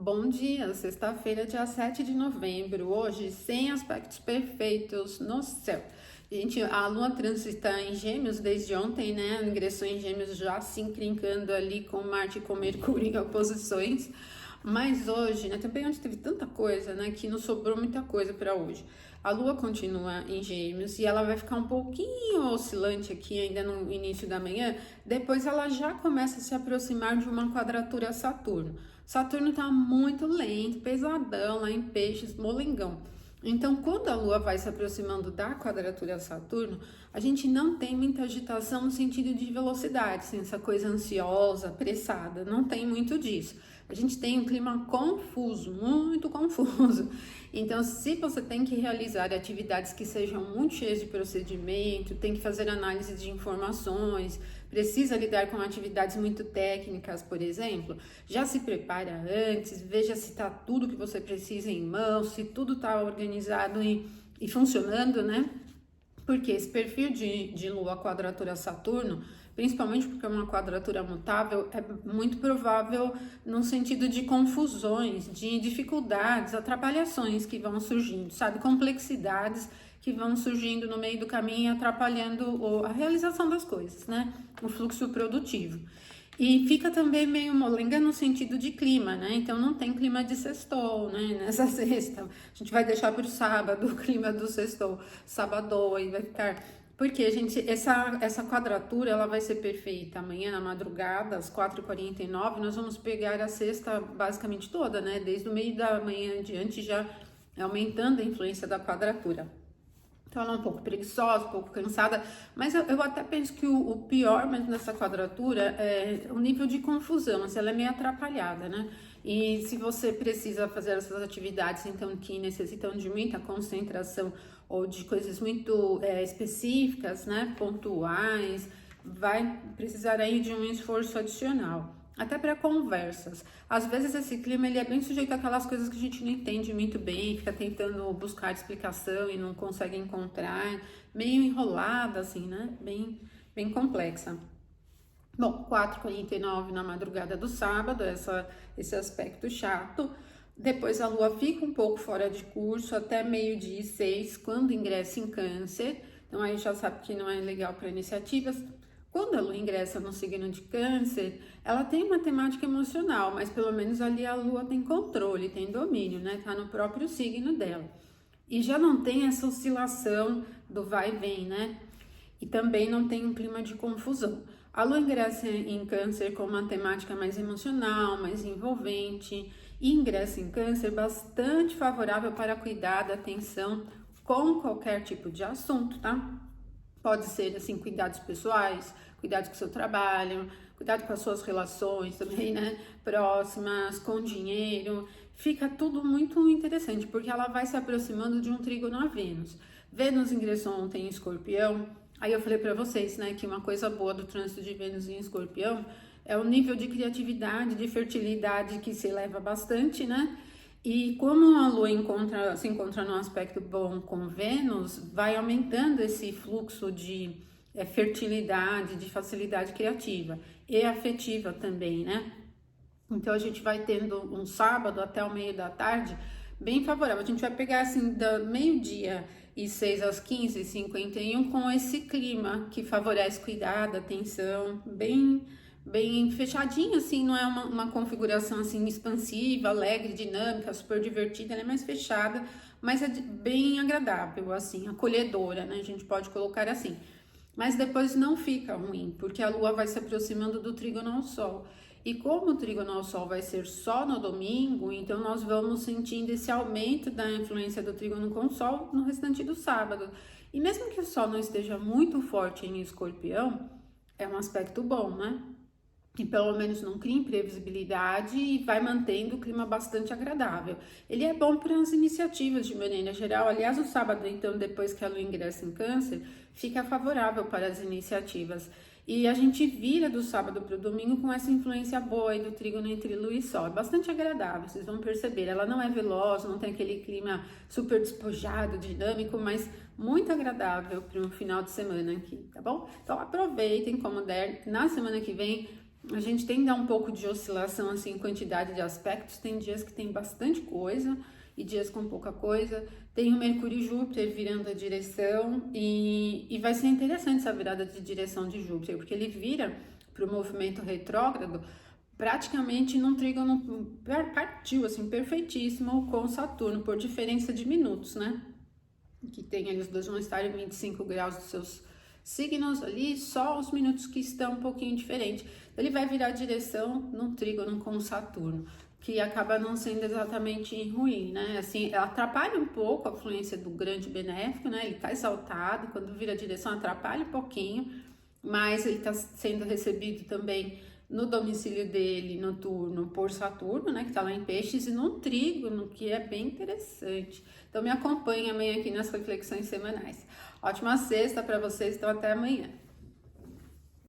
Bom dia, sexta-feira, dia 7 de novembro, hoje sem aspectos perfeitos no céu. Gente, a Lua transita em Gêmeos desde ontem, né? Ingressou em Gêmeos já se encrencando ali com Marte e com Mercúrio em oposições. Mas hoje, né? Também onde teve tanta coisa, né? Que não sobrou muita coisa para hoje. A Lua continua em Gêmeos e ela vai ficar um pouquinho oscilante aqui ainda no início da manhã. Depois ela já começa a se aproximar de uma quadratura a Saturno. Saturno tá muito lento, pesadão lá em Peixes, molengão. Então, quando a Lua vai se aproximando da quadratura a Saturno, a gente não tem muita agitação no sentido de velocidade, assim, essa coisa ansiosa, apressada, não tem muito disso. A gente tem um clima confuso, muito confuso. Então, se você tem que realizar atividades que sejam muito cheias de procedimento, tem que fazer análise de informações, precisa lidar com atividades muito técnicas, por exemplo, já se prepara antes, veja se está tudo que você precisa em mãos, se tudo está organizado e funcionando, né? Porque esse perfil de Lua quadratura Saturno, principalmente porque é uma quadratura mutável, é muito provável no sentido de confusões, de dificuldades, atrapalhações que vão surgindo, sabe? Complexidades que vão surgindo no meio do caminho, atrapalhando a realização das coisas, né? O fluxo produtivo. E fica também meio molenga no sentido de clima, né? Então não tem clima de sextou, né? Nessa sexta. A gente vai deixar para o sábado o clima do sextou, sábado, aí vai ficar. Porque, gente, essa quadratura ela vai ser perfeita amanhã na madrugada, às 4h49. Nós vamos pegar a sexta basicamente toda, né? Desde o meio da manhã em diante, já aumentando a influência da quadratura. Então ela é um pouco preguiçosa, um pouco cansada, mas eu até penso que o pior mesmo dessa quadratura é o nível de confusão, assim, ela é meio atrapalhada, né? E se você precisa fazer essas atividades, então, que necessitam de muita concentração ou de coisas muito específicas, né, pontuais, vai precisar aí de um esforço adicional. Até para conversas. Às vezes esse clima ele é bem sujeito àquelas coisas que a gente não entende muito bem, fica tentando buscar explicação e não consegue encontrar, meio enrolada assim, né? Bem complexa. Bom, 4h49 na madrugada do sábado, esse aspecto chato. Depois a Lua fica um pouco fora de curso até meio-dia e 6, quando ingressa em Câncer. Então aí já sabe que não é legal para iniciativas. Quando a Lua ingressa no signo de Câncer, ela tem uma temática emocional, mas pelo menos ali a Lua tem controle, tem domínio, né? Tá no próprio signo dela. E já não tem essa oscilação do vai e vem, né? E também não tem um clima de confusão. A Lua ingressa em Câncer com uma temática mais emocional, mais envolvente, e ingressa em Câncer bastante favorável para cuidar da atenção com qualquer tipo de assunto, tá? Pode ser, assim, cuidados pessoais, cuidado com o seu trabalho, cuidado com as suas relações também, né? Próximas, com dinheiro. Fica tudo muito interessante, porque ela vai se aproximando de um trígono a Vênus. Vênus ingressou ontem em Escorpião. Aí eu falei para vocês, né, que uma coisa boa do trânsito de Vênus em Escorpião é o nível de criatividade, de fertilidade que se eleva bastante, né? E como a Lua se encontra num aspecto bom com Vênus, vai aumentando esse fluxo de fertilidade, de facilidade criativa e afetiva também, né? Então a gente vai tendo um sábado até o meio da tarde bem favorável. A gente vai pegar assim da meio-dia e 6 às 15h51 com esse clima que favorece cuidado, atenção, bem fechadinho, assim, não é uma configuração assim expansiva, alegre, dinâmica, super divertida, ela é mais fechada, mas é bem agradável, assim, acolhedora, né? A gente pode colocar assim. Mas depois não fica ruim, porque a Lua vai se aproximando do trígono ao Sol. E como o trígono ao Sol vai ser só no domingo, então nós vamos sentindo esse aumento da influência do trígono com o Sol no restante do sábado. E mesmo que o Sol não esteja muito forte em Escorpião, é um aspecto bom, né? Que pelo menos não cria imprevisibilidade e vai mantendo o clima bastante agradável. Ele é bom para as iniciativas de maneira geral. Aliás, o sábado, então, depois que a Lua ingressa em Câncer, fica favorável para as iniciativas. E a gente vira do sábado para o domingo com essa influência boa aí do trígono entre Lua e Sol. É bastante agradável, vocês vão perceber. Ela não é veloz, não tem aquele clima super despojado, dinâmico, mas muito agradável para um final de semana aqui, tá bom? Então aproveitem como der. Na semana que vem A gente tem que dar um pouco de oscilação assim em quantidade de aspectos. Tem dias que tem bastante coisa e dias com pouca coisa. Tem o Mercúrio e Júpiter virando a direção e vai ser interessante essa virada de direção de Júpiter, porque ele vira para o movimento retrógrado praticamente num trígono partiu assim perfeitíssimo com Saturno, por diferença de minutos, né? Que tem ali, os dois vão estar em 25 graus dos seus signos ali, só os minutos que estão um pouquinho diferente. Ele vai virar direção num trígono com Saturno, que acaba não sendo exatamente ruim, né? Assim, atrapalha um pouco a fluência do grande benéfico, né? Ele tá exaltado, quando vira direção atrapalha um pouquinho, mas ele tá sendo recebido também no domicílio dele, noturno, por Saturno, né, que tá lá em Peixes, e no trígono, que é bem interessante. Então me acompanha amanhã aqui nas reflexões semanais. Ótima sexta para vocês, então até amanhã.